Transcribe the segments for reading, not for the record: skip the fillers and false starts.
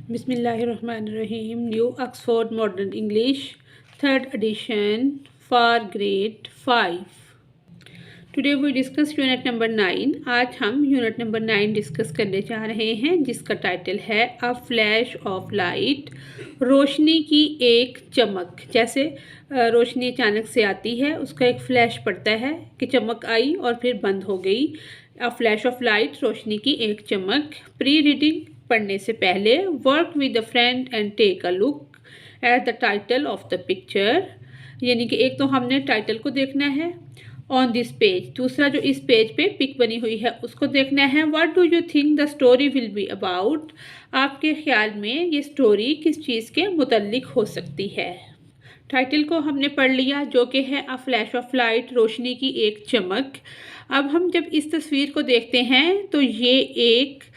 Bismillahirrahmanirrahim. New Oxford Modern English, 3rd edition for grade 5. Today we discuss unit number 9. आज हम unit number 9 discuss करने जा रहे हैं जिसका टाइटल है अ फ्लैश ऑफ लाइट, रोशनी की एक चमक। जैसे रोशनी अचानक से आती है, उसका एक फ्लैश पड़ता है कि चमक आई और फिर बंद हो गई। अ फ्लैश ऑफ लाइट, रोशनी की एक चमक। प्री रीडिंग, पढ़ने से पहले। Work with a friend and take a look at the title of the picture, यानी कि एक तो हमने टाइटल को देखना है ऑन दिस पेज, दूसरा जो इस पेज पे पिक बनी हुई है उसको देखना है। What do you think the story will be about, आपके ख्याल में ये स्टोरी किस चीज़ के मुतल्लिक हो सकती है। टाइटल को हमने पढ़ लिया जो कि है अ फ्लैश ऑफ लाइट, रोशनी की एक चमक। अब हम जब इस तस्वीर को देखते हैं तो ये एक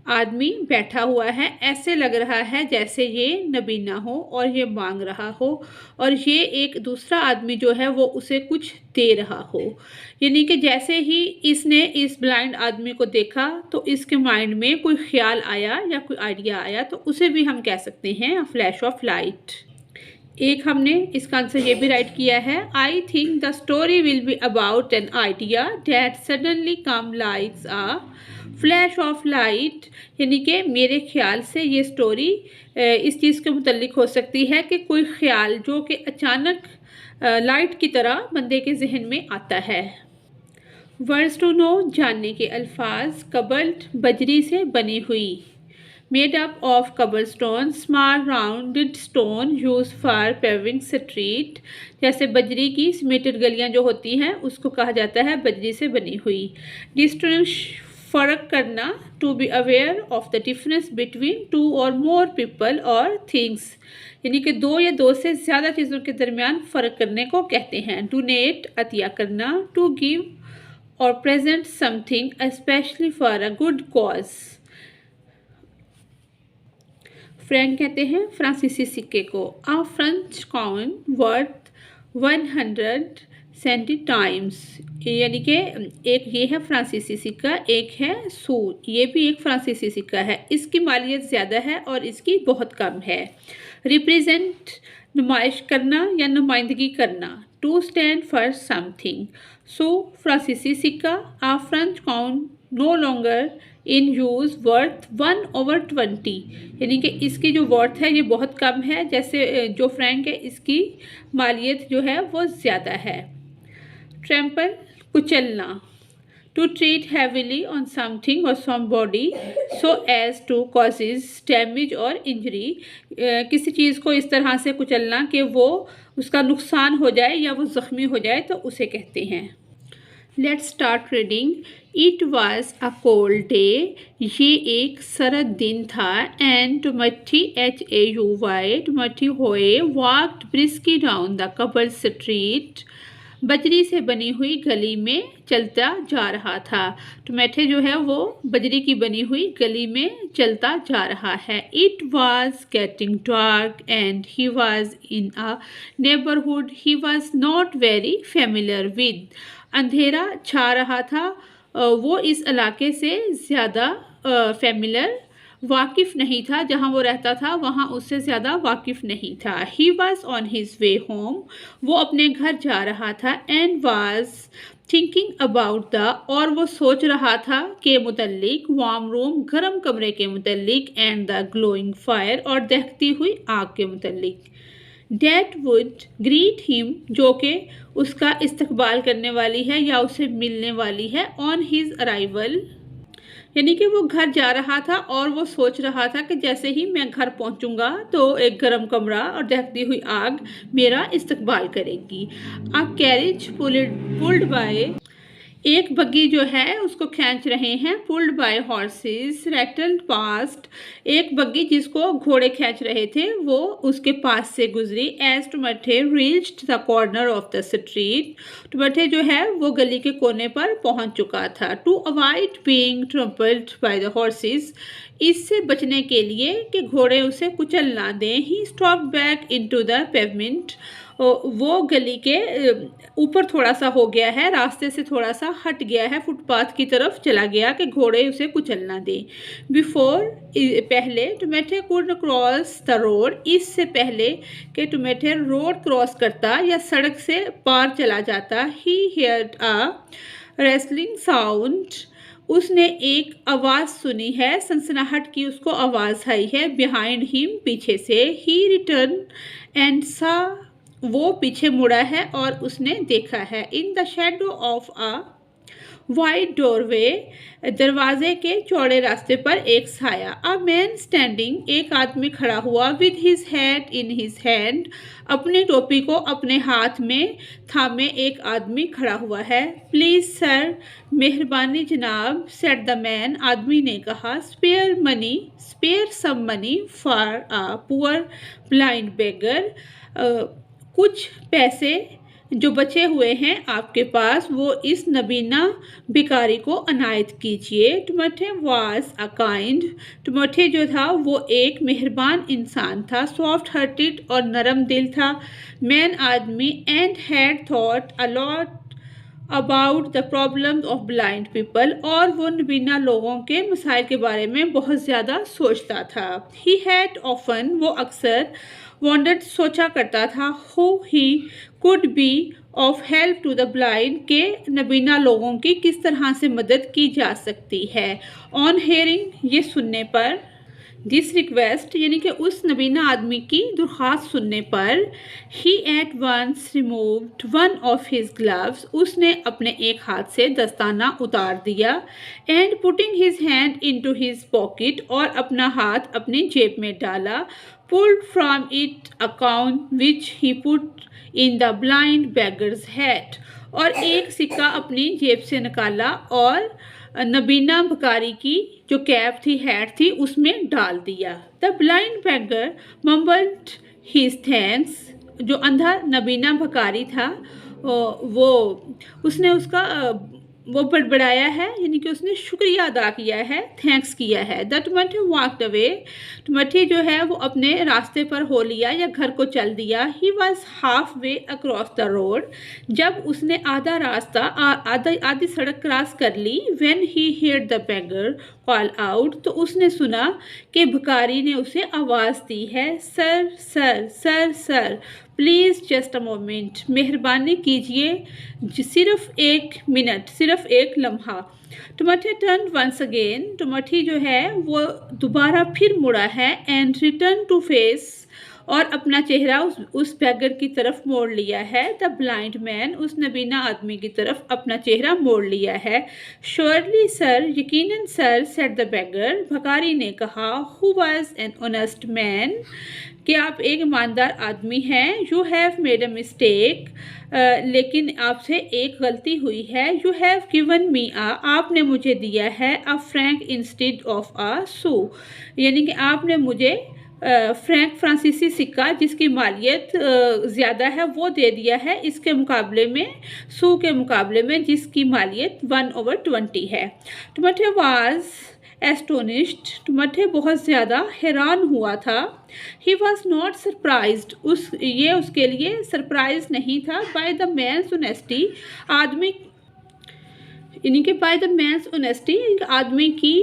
आदमी बैठा हुआ है, ऐसे लग रहा है जैसे ये नबीना हो और ये मांग रहा हो और ये एक दूसरा आदमी जो है वो उसे कुछ दे रहा हो। यानी कि जैसे ही इसने इस ब्लाइंड आदमी को देखा तो इसके माइंड में कोई ख्याल आया या कोई आइडिया आया, तो उसे भी हम कह सकते हैं अ फ्लैश ऑफ लाइट। एक हमने इसका आंसर ये भी राइट किया है, I think the story will be about an idea that suddenly come likes a flash of light, यानी कि मेरे ख्याल से ये स्टोरी इस चीज़ के मुतल्लिक हो सकती है कि कोई ख्याल जो कि अचानक लाइट की तरह बंदे के जहन में आता है। वर्ड्स टू नो, जानने के अल्फाज। कबल्ड, बजरी से बनी हुई। Made up of cobblestone, small rounded stone used for paving street, जैसे बजरी की सीमेंटेड गलियां जो होती हैं उसको कहा जाता है बजरी से बनी हुई। डिस्टिंग्विश, फ़र्क करना। To be aware of the difference between two और मोर पीपल और थिंग्स, यानी कि दो या दो से ज़्यादा चीज़ों के दरमियान फ़र्क करने को कहते हैं। डोनेट, अतिया करना। टू गिव और present something specially for a good cause. Frank कहते हैं फ्रांसीसी सिक्के को। अ फ्रेंच कॉइन वर्थ 100 सेंटिटाइम्स, यानी कि एक ये है फ्रांसीसी सिक्का, एक है सू, ये भी एक फ्रांसीसी सिक्का है। इसकी मालियत ज़्यादा है और इसकी बहुत कम है। रिप्रेजेंट, नुमाइश करना या नुमाइंदगी करना। To stand for something. So फ्रांसीसी सिक्का, a French coin no longer in use worth 1/20, यानी कि इसकी जो वर्थ है ये बहुत कम है, जैसे जो फ्रैंक है इसकी मालियत जो है वो ज़्यादा है। ट्रैम्पल, कुचलना। To treat heavily on something और somebody so as to causes damage और इंजरी, किसी चीज़ को इस तरह से कुचलना कि वो उसका नुकसान हो जाए या वो ज़ख्मी हो जाए तो उसे कहते हैं। Let's start reading. It was a cold day, ये एक सरद दिन था। एंड टुमट्टी, HAUY, टुमट्टी होए, walked briskly down the cobbled street, बजरी से बनी हुई गली में चलता जा रहा था। टमाटे जो है वो बजरी की बनी हुई गली में चलता जा रहा है। It was getting dark and he was in a neighbourhood he was not very familiar with, अंधेरा छा रहा था, वो इस इलाके से ज़्यादा फेमिलियर, वाकिफ़ नहीं था, जहाँ वो रहता था वहाँ उससे ज़्यादा वाकिफ़ नहीं था। He was on his way home, वो अपने घर जा रहा था। And was thinking about the, और वो सोच रहा था के मुतल्लिक, वार्म रूम, गर्म कमरे के मुतल्लिक। एंड द ग्लोइंग फायर, और दहकती हुई आग के मुतल्लिक। डेट वुड ग्रीट हिम, जो कि उसका इस्तकबाल करने वाली है या उसे मिलने वाली है। ऑन हिज अराइवल, यानी कि वो घर जा रहा था और वो सोच रहा था कि जैसे ही मैं घर पहुंचूंगा तो एक गर्म कमरा और दहकती हुई आग मेरा इस्तकबाल करेगी। अ कैरिज पुल्ड बाय, एक बग्गी जो है उसको खींच रहे हैं। Pulled bye horses rattled past, एक बग्गी जिसको घोड़े खींच रहे थे वो उसके पास से गुजरी। एज टुमटे reached the corner of the street, टुमटे जो है वो गली के कोने पर पहुंच चुका था। To avoid being trampled by the horses, इससे बचने के लिए कि घोड़े उसे कुचल ना दें। He stop back into the pavement, वो गली के ऊपर थोड़ा सा हो गया है, रास्ते से थोड़ा सा हट गया है, फुटपाथ की तरफ चला गया कि घोड़े उसे कुचल ना दे। बिफोर, पहले, tomato could cross the road, इससे पहले कि टोमेटो रोड क्रॉस करता या सड़क से पार चला जाता, ही हियर्ड अ रेसलिंग साउंड, उसने एक आवाज़ सुनी है, सनसनाहट की उसको आवाज़ आई है, बिहाइंड हिम, पीछे से, ही रिटर्न एंड सा, वो पीछे मुड़ा है और उसने देखा है, in the shadow of a wide doorway, दरवाजे के चौड़े रास्ते पर एक साया, अ मैन स्टैंडिंग, एक आदमी खड़ा हुआ, with his hat in his hand, अपनी टोपी को अपने हाथ में थामे एक आदमी खड़ा हुआ है। प्लीज सर, मेहरबानी जनाब, सेड द मैन, आदमी ने कहा, spare some money for a poor blind beggar, कुछ पैसे जो बचे हुए हैं आपके पास वो इस नबीना भिखारी को अनायत कीजिए। Tomato was a kind, tomato जो था वो एक मेहरबान इंसान था, सॉफ्ट हार्टेड और नरम दिल था, मैन आदमी, and had thought a lot about the problems of blind people, और वो नबीना लोगों के मसाइल के बारे में बहुत ज़्यादा सोचता था। ही हैड ऑफन, वो अक्सर, वॉन्डर्ड, सोचा करता था, who he could be of help to the blind, के नबीना लोगों की किस तरह से मदद की जा सकती है। ऑन हेयरिंग, ये सुनने पर, दिस रिक्वेस्ट, यानी कि उस नबीना आदमी की दरख्वास्त सुनने पर, he at once removed one of his gloves, उसने अपने एक हाथ से दस्ताना उतार दिया, and putting his hand into his pocket, और अपना हाथ अपनी जेब में डाला, pulled from it a coin which he put in the blind beggar's hat, और एक सिक्का अपनी जेब से निकाला और नबीना भिखारी की जो कैप थी, हैट थी, उसमें डाल दिया। The blind beggar mumbled his thanks, जो अंधा नबीना भिखारी था वो उसने उसका वो बड़बड़ाया है, यानी कि उसने शुक्रिया अदा किया है, थैंक्स किया है। The tomato walked away, tomato जो है वो अपने रास्ते पर हो लिया या घर को चल दिया। He was half way across the road, जब उसने आधा रास्ता आधी सड़क क्रॉस कर ली, when he heard the beggar call out, तो उसने सुना कि भिखारी ने उसे आवाज़ दी है, sir sir sir sir, please just a moment, मेहरबानी कीजिए सिर्फ एक मिनट, सिर्फ एक लम्हा। Tomato turn once again, tomato जो है वो दोबारा फिर मुड़ा है, एंड रिटर्न टू फेस, और अपना चेहरा उस बेगर की तरफ मोड़ लिया है। द ब्लाइंड मैन, उस नबीना आदमी की तरफ अपना चेहरा मोड़ लिया है। श्योरली सर, यकीनन सर, सेड द बेगर, भिखारी ने कहा, who was an honest man, कि आप एक ईमानदार आदमी हैं। You have made a mistake, लेकिन आपसे एक गलती हुई है। यू हैव गिवन मी अ, आपने मुझे दिया है, अ फ्रैंक इंस्टेड ऑफ अ सू, यानी कि आपने मुझे फ्रैंक फ्रांसीसी सिक्का जिसकी मालियत ज़्यादा है वो दे दिया है, इसके मुकाबले में, सू के मुकाबले में जिसकी मालियत 1/20 है। टोमेटो वाज एस्टोनिश्ड, टोमेटो बहुत ज़्यादा हैरान हुआ था। ही वॉज नॉट सरप्राइज्ड, ये उसके लिए सरप्राइज नहीं था। बाय द मैन्स ऑनेस्टी, आदमी, यानी कि बाय द मैन्स ऑनेस्टी, आदमी की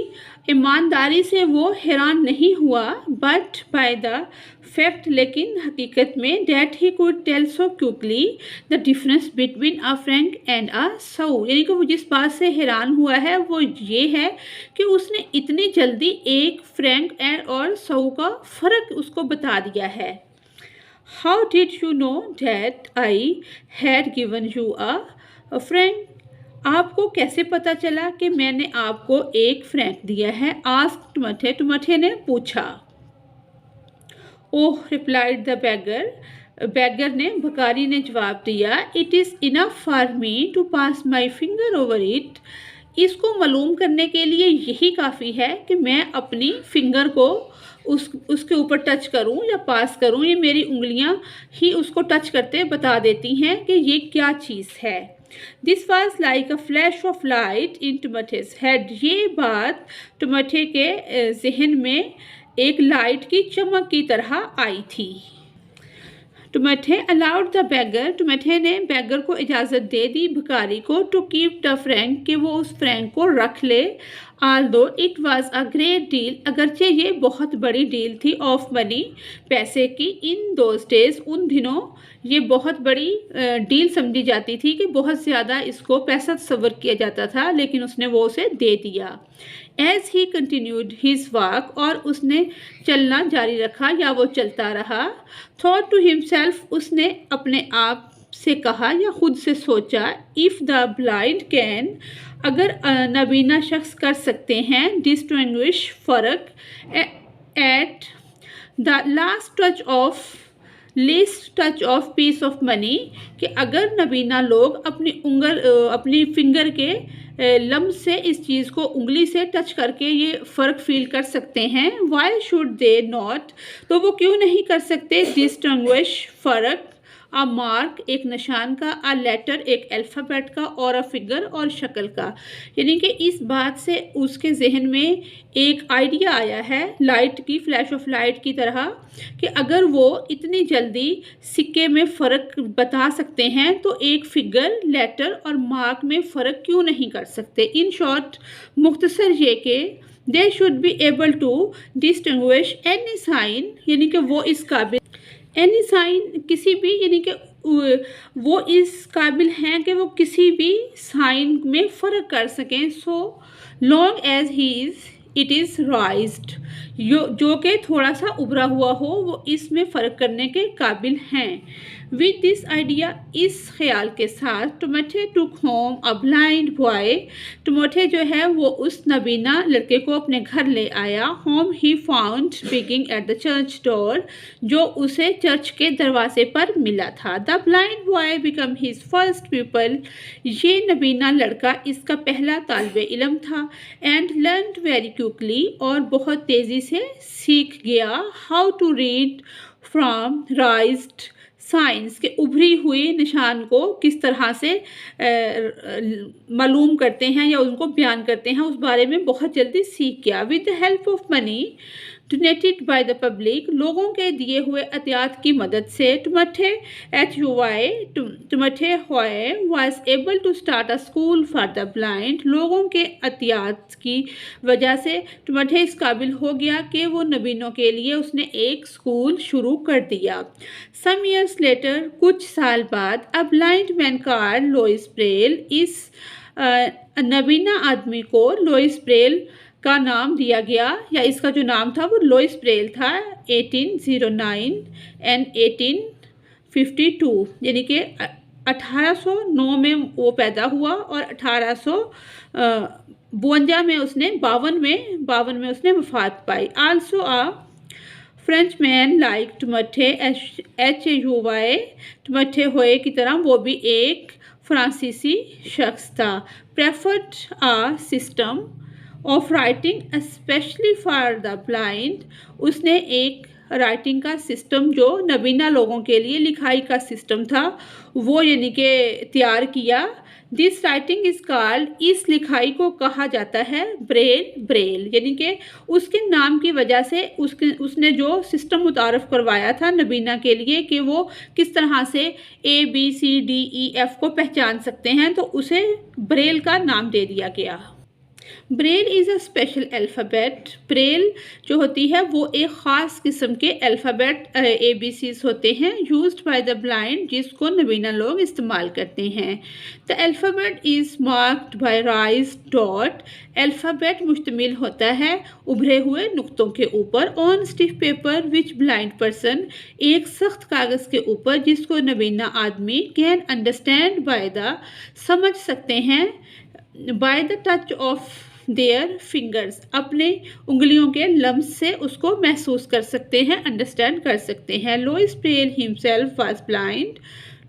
ईमानदारी से वो हैरान नहीं हुआ, बट बाय द फैक्ट, लेकिन हकीकत में, that he could tell so quickly the difference between a franc and a sou, यानी कि वो जिस बात से हैरान हुआ है वो ये है कि उसने इतनी जल्दी एक फ्रैंक एंड और सऊ का फ़र्क उसको बता दिया है। How did you know that I had given you a Frank, आपको कैसे पता चला कि मैंने आपको एक फ्रैंक दिया है। आस्क्ड टोमेटो, टोमेटो ने पूछा। ओह, रिप्लाइड द बेगर, बेगर ने, भिखारी ने जवाब दिया, it is enough for me to pass my finger over it, इसको मालूम करने के लिए यही काफ़ी है कि मैं अपनी फिंगर को उसके ऊपर टच करूं या पास करूं, ये मेरी उंगलियां ही उसको टच करते बता देती हैं कि ये क्या चीज़ है। This was like a flash of light in टोमेटो's हेड, ये बात टोमेटो के जहन में एक लाइट की चमक की तरह आई थी। टुमथे अलाउड द बेगर, टुमथे ने बेगर को इजाज़त दे दी, भिखारी को, टू कीप द फ्रैंक, कि वो उस फ्रैंक को रख ले। Aldous it was a great deal, अगरचे ये बहुत बड़ी डील थी, ऑफ मनी, पैसे की, इन दोज डेज, उन दिनों ये बहुत बड़ी डील समझी जाती थी कि बहुत ज़्यादा इसको पैसा तस्वर किया जाता था, लेकिन उसने वो उसे दे दिया। As he continued his walk, और उसने चलना जारी रखा या वो चलता रहा। थॉट टू हिमसेल्फ, उसने अपने आप से कहा या खुद से सोचा, इफ़ द ब्लाइंड कैन, अगर नबीना शख्स कर सकते हैं, डिस्टिंग्विश, फ़र्क, at the लेस्ट touch of peace of money, कि अगर नबीना लोग अपनी फिंगर के लम्ब से इस चीज़ को उंगली से टच करके ये फ़र्क फील कर सकते हैं, वाई शुड दे नॉट, तो वो क्यों नहीं कर सकते, डिस्टिंग्विश, फ़र्क, अ मार्क, एक निशान का, अ लेटर, एक अल्फ़ाबेट का, और अ फिगर, और शक्ल का। यानी कि इस बात से उसके जहन में एक आइडिया आया है लाइट की, फ्लैश ऑफ लाइट की तरह, कि अगर वो इतनी जल्दी सिक्के में फ़र्क बता सकते हैं तो एक फिगर, लेटर और मार्क में फ़र्क क्यों नहीं कर सकते। इन शॉर्ट, मुख्तसर ये कि they should be able to distinguish any sign, यानी कि वो इस काबिल, एनी साइन, किसी भी, यानी कि वो इस काबिल हैं कि वो किसी भी साइन में फ़र्क कर सकें। So long as it is raised, जो कि थोड़ा सा उभरा हुआ हो, वो इसमें फ़र्क करने के काबिल हैं। विद दिस आइडिया, इस ख्याल के साथ, टुमथे टुक होम अ ब्लाइंड बॉय, टुमथे जो है वो उस नबीना लड़के को अपने घर ले आया। Home he found speaking at the church door, जो उसे चर्च के दरवाजे पर मिला था। The blind boy become his first people, ये नबीना लड़का इसका पहला तालिबे इल्म था। एंड लर्नड वेरी क्विकली, और बहुत तेज़ी से सीख गया, how to read from raised signs, के उभरी हुई निशान को किस तरह से मालूम करते हैं या उनको बयान करते हैं, उस बारे में बहुत जल्दी सीख गया। With the help of money donated by the public, लोगों के दिए हुए अतियात की मदद से, टुमथे होए was able to start a school for the blind, लोगों के अतियात की वजह से टुमथे इस काबिल हो गया कि वो नबीनों के लिए उसने एक स्कूल शुरू कर दिया। सम ईयर्स लेटर, कुछ साल बाद, a blind man called Louis Braille, इस नबीना आदमी को लोइस ब्रेल का नाम दिया गया, या इसका जो नाम था वो लोइस ब्रेल था। 1809 एंड 1852, यानी कि 1809 में वो पैदा हुआ और 1852 में उसने 52 में उसने वफात पाई। Also a French man like टुमथे, HUY, टुमथे होए की तरह वो भी एक फ्रांसीसी शख्स था। Preferred a system of writing specially for the blind, उसने एक राइटिंग का सिस्टम जो नबीना लोगों के लिए लिखाई का सिस्टम था वो यानी कि तैयार किया। दिस राइटिंग इज़ कॉल्ड, इस लिखाई को कहा जाता है ब्रेल, यानी कि उसके नाम की वजह से उसने जो सिस्टम मुतारफ़ करवाया था नबीना के लिए कि वो किस तरह से ABCDEF को पहचान सकते हैं, तो उसे ब्रेल का नाम दे दिया गया। Braille is a special alphabet, Braille जो होती है वो एक ख़ास किस्म के अल्फ़ाबेट ABCs होते हैं, यूज्ड बाय द ब्लाइंड, जिसको नबीना लोग इस्तेमाल करते हैं। The alphabet is marked by राइज्ड dot, alphabet मुश्तमिल होता है उभरे हुए नुक्तों के ऊपर, on stiff paper which blind person, एक सख्त कागज़ के ऊपर जिसको नबीना आदमी कैन अंडरस्टैंड बाय द, समझ सकते हैं, by the touch of their fingers, अपने उंगलियों के लम्स से उसको महसूस कर सकते हैं, अंडरस्टैंड कर सकते हैं। Louis Braille himself was blind,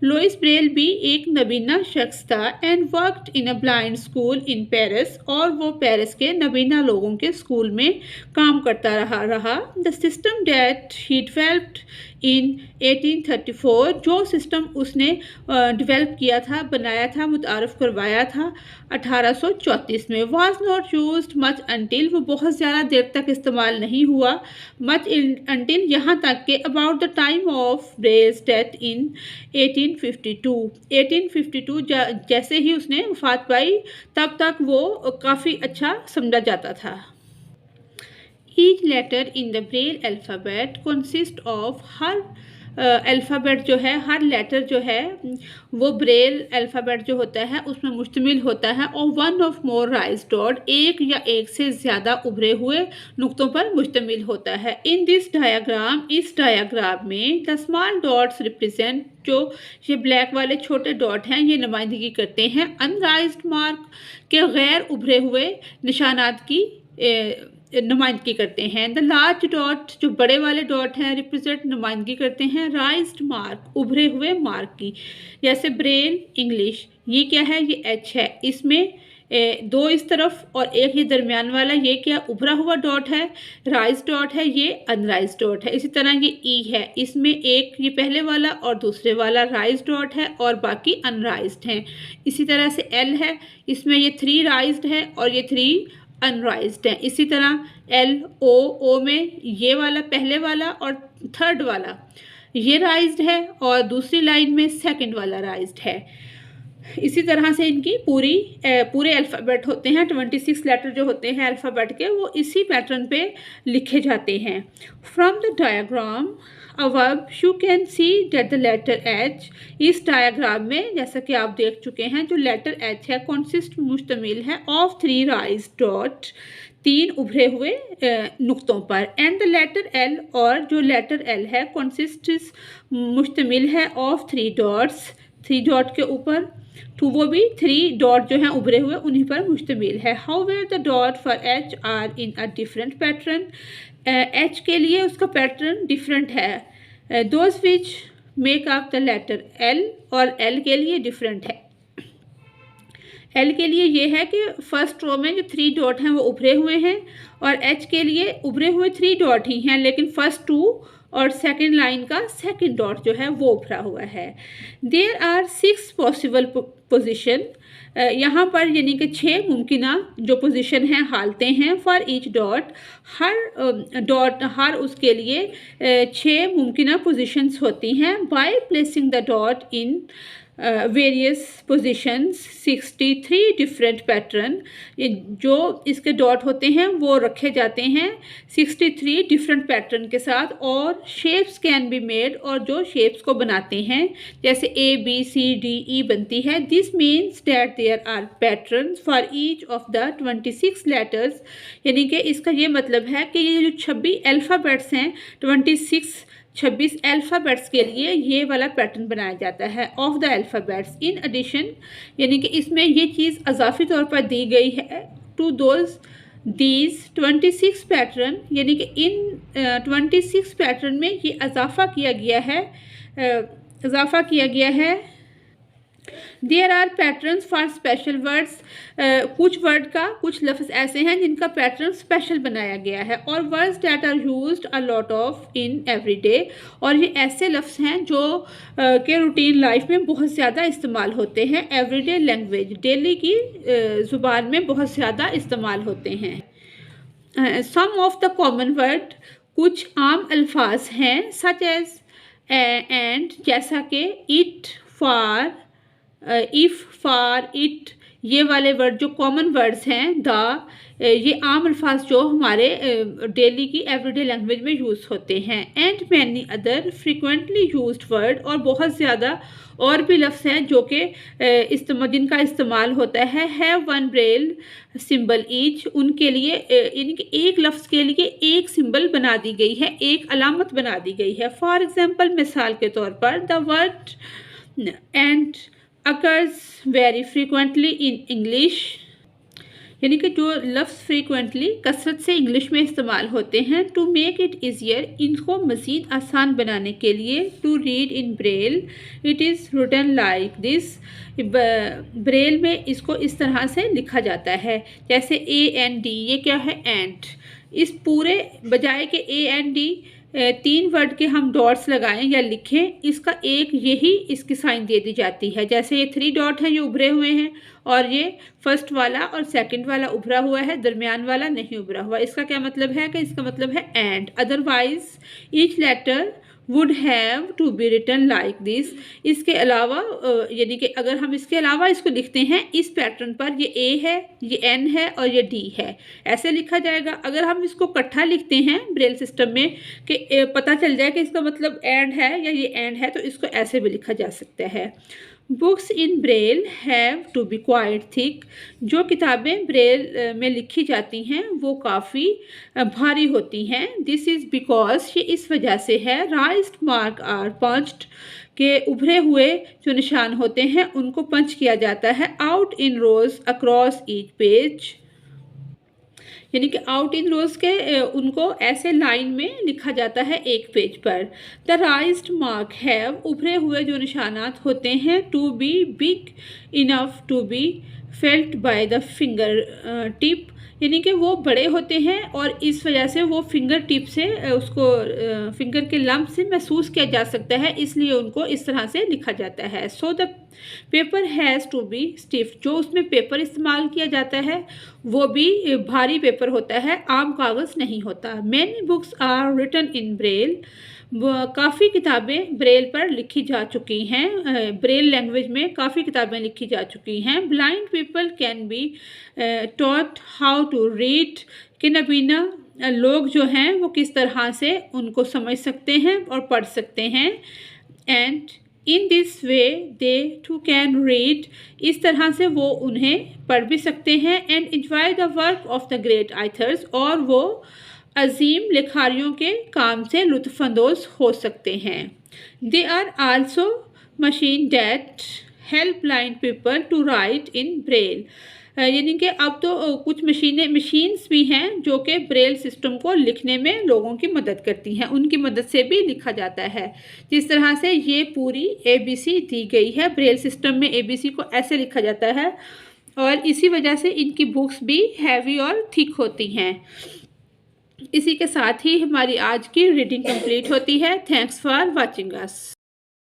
Louis Braille भी एक नबीना शख्स था। And worked in a blind school in Paris, और वो पेरिस के नबीना लोगों के स्कूल में काम करता रहा। The system that he developed in 1834 जो सिस्टम उसने डेवलप किया था, बनाया था, मुतारफ़ करवाया था 1834 में। Was not used much until, वो बहुत ज़्यादा देर तक इस्तेमाल नहीं हुआ, मच अंटिल यहाँ तक कि about the time of Braille's death in 1852 जैसे ही उसने वफात पाई तब तक वो काफ़ी अच्छा समझा जाता था। Each letter in the Braille alphabet consists of her alphabet जो है, हर लेटर जो है वो ब्रेल अल्फ़ाबेट जो होता है उसमें मुश्तमिल होता है और one of more rice dot, एक या एक से ज़्यादा उभरे हुए नुक्तों पर मुश्तमिल होता है। इन दिस डायग्राम, इस डायग्राम में द स्मॉल डॉट्स रिप्रेजेंट, जो ये ब्लैक वाले छोटे डॉट हैं ये नुमाइंदगी करते हैं अनराइज्ड मार्क के गैर उभरे हुए निशानात की नुमाइंदगी करते हैं। द लार्ज डॉट, जो बड़े वाले डॉट हैं, रिप्रेजेंट नुमाइंदगी करते हैं राइज्ड मार्क, उभरे हुए मार्क की। जैसे ब्रेल इंग्लिश, ये क्या है, ये एच है, इसमें दो इस तरफ और एक ये दरमियान वाला, ये क्या उभरा हुआ डॉट है, राइज डॉट है, ये अनराइज डॉट है। इसी तरह ये ई है, इसमें एक ये पहले वाला और दूसरे वाला राइज डॉट है और बाकी अनराइज्ड हैं। इसी तरह से एल है, इसमें ये 3 राइज्ड है और ये 3 अनराइज्ड है। इसी तरह एल ओ में ये वाला पहले वाला और थर्ड वाला ये राइज्ड है और दूसरी लाइन में सेकंड वाला राइज्ड है। इसी तरह से इनकी पूरे अल्फ़ाबेट होते हैं, 26 लेटर जो होते हैं अल्फ़ाबेट के, वो इसी पैटर्न पे लिखे जाते हैं। From the diagram above you can see that the letter H, इस डायग्राम में जैसा कि आप देख चुके हैं जो लेटर एच है कंसिस्ट मुश्तमिल है ऑफ 3 राइज डॉट, 3 उभरे हुए नुक्तों पर। एंड द लेटर एल, और जो लेटर एल है कंसिस्ट मुश्तमिल है ऑफ 3 डॉट्स, 3 डॉट के ऊपर, तो वो भी 3 डॉट जो हैं उभरे हुए उन्हीं पर मुश्तमिल है। However the dot for H are in a different pattern, H के लिए उसका पैटर्न डिफरेंट है। Those which make up the letter L, और एल के लिए डिफरेंट है। एल के लिए ये है कि फर्स्ट रो में जो 3 डॉट हैं वो उभरे हुए हैं और एच के लिए उभरे हुए 3 डॉट ही हैं, लेकिन फर्स्ट 2 और सेकंड लाइन का सेकंड डॉट जो है वो उभरा हुआ है। देयर आर 6 पॉसिबल पोजिशन, यहाँ पर यानी कि 6 मुमकिना जो पोजीशन हैं हालते हैं फॉर ईच डॉट, हर उसके लिए 6 मुमकिना पोजीशंस होती हैं। By placing the dot in various positions 63 different pattern, जो इसके डॉट होते हैं वो रखे जाते हैं 63 डिफरेंट पैटर्न के साथ, और शेप्स कैन बी मेड, और जो शेप्स को बनाते हैं जैसे ABCDE बनती है। This means that there are patterns for each of the 26 letters, यानी कि इसका ये मतलब है कि ये जो 26 अल्फ़ाबेट्स हैं, 26 अल्फ़ाबेट्स के लिए ये वाला पैटर्न बनाया जाता है of the alphabets. In addition, यानी कि इसमें ये चीज़ अजाफी तौर पर दी गई है टू दीज 26 पैटर्न, यानी कि इन 26 पैटर्न में ये इजाफा किया गया है। There are patterns for special words, कुछ वर्ड का, कुछ लफ्ज़ ऐसे हैं जिनका पैटर्न स्पेशल बनाया गया है, और words that are used a lot of in everyday, और ये ऐसे लफ्ज़ हैं जो के रूटीन लाइफ में बहुत ज़्यादा इस्तेमाल होते हैं। एवरीडे लैंग्वेज, डेली की ज़ुबान में बहुत ज़्यादा इस्तेमाल होते हैं। सम ऑफ द कॉमन वर्ड, कुछ आम अल्फाज हैं सच एज एंड, जैसा कि it, for, if, for, it, ये वाले वर्ड जो कॉमन वर्ड्स हैं। द, ये आम अल्फाज जो हमारे डेली की एवरीडे लैंग्वेज में यूज़ होते हैं। And many other frequently used word, और बहुत ज़्यादा और भी लफ्ज़ हैं जो कि जिनका इस्तेमाल होता है। Have one Braille symbol each, उनके लिए इनके एक लफ्ज़ के लिए एक सिंबल बना दी गई है, एक अलामत बना दी गई है। फॉर एग्जांपल, मिसाल के तौर पर, the word and occurs very frequently in English, यानी कि जो लफ्ज़ फ्रीक्वेंटली कसरत से इंग्लिश में इस्तेमाल होते हैं। टू मेक इट ईजियर, इनको मज़ीद आसान बनाने के लिए। To read in Braille, it is written like this, Braille में इसको इस तरह से लिखा जाता है जैसे AND, ये क्या है, एंड। इस पूरे बजाय के AND तीन वर्ड के हम डॉट्स लगाएं या लिखें, इसका एक यही इसकी साइन दे दी जाती है। जैसे ये 3 डॉट हैं, ये उभरे हुए हैं, और ये फर्स्ट वाला और सेकंड वाला उभरा हुआ है, दरमियान वाला नहीं उभरा हुआ। इसका क्या मतलब है कि इसका मतलब है end. Otherwise each letter would have to be written like this. इसके अलावा यानी कि अगर हम इसके अलावा इसको लिखते हैं इस पैटर्न पर, ये ए है, ये एन है और ये डी है, ऐसे लिखा जाएगा। अगर हम इसको इकट्ठा लिखते हैं ब्रेल सिस्टम में कि पता चल जाए कि इसका मतलब एंड है या ये एंड है, तो इसको ऐसे भी लिखा जा सकता है। Books in Braille have to be quite thick. जो किताबें ब्रेल में लिखी जाती हैं वो काफ़ी भारी होती हैं। दिस इज़ बिकॉज, ये इस वजह से है, राइज्ड मार्क आर पंच्ड, के उभरे हुए जो निशान होते हैं उनको पंच किया जाता है out in rows across each page, यानी कि आउट इन रोज के उनको ऐसे लाइन में लिखा जाता है एक पेज पर। द राइज्ड मार्क हैव, उभरे हुए जो निशानात होते हैं, to be big enough to be felt by the finger tip, यानी कि वो बड़े होते हैं और इस वजह से वो फिंगर टिप से उसको फिंगर के लम्ब से महसूस किया जा सकता है, इसलिए उनको इस तरह से लिखा जाता है। So the paper has to be stiff, जो उसमें पेपर इस्तेमाल किया जाता है वो भी भारी पेपर होता है, आम कागज़ नहीं होता। Many books are written in Braille, काफ़ी किताबें ब्रेल पर लिखी जा चुकी हैं, ब्रेल लैंग्वेज में काफ़ी किताबें लिखी जा चुकी हैं। Blind people can be taught how to read, कि नबीना लोग जो हैं वो किस तरह से उनको समझ सकते हैं और पढ़ सकते हैं। And in this way they too can read, इस तरह से वो उन्हें पढ़ भी सकते हैं। And enjoy the work of the great authors, और वो अजीम लिखारियों के काम से लुत्फ़अंदोज़ हो सकते हैं। There are also machine that help blind people to write in Braille, यानी कि अब तो कुछ मशीन्स भी हैं जो कि ब्रेल सिस्टम को लिखने में लोगों की मदद करती हैं, उनकी मदद से भी लिखा जाता है। जिस तरह से ये पूरी ABC दी गई है, ब्रेल सिस्टम में ABC को ऐसे लिखा जाता है, और इसी वजह से इनकी बुक्स भी हैवी और थिक होती हैं। इसी के साथ ही हमारी आज की रीडिंग कंप्लीट होती है। Thanks for watching us.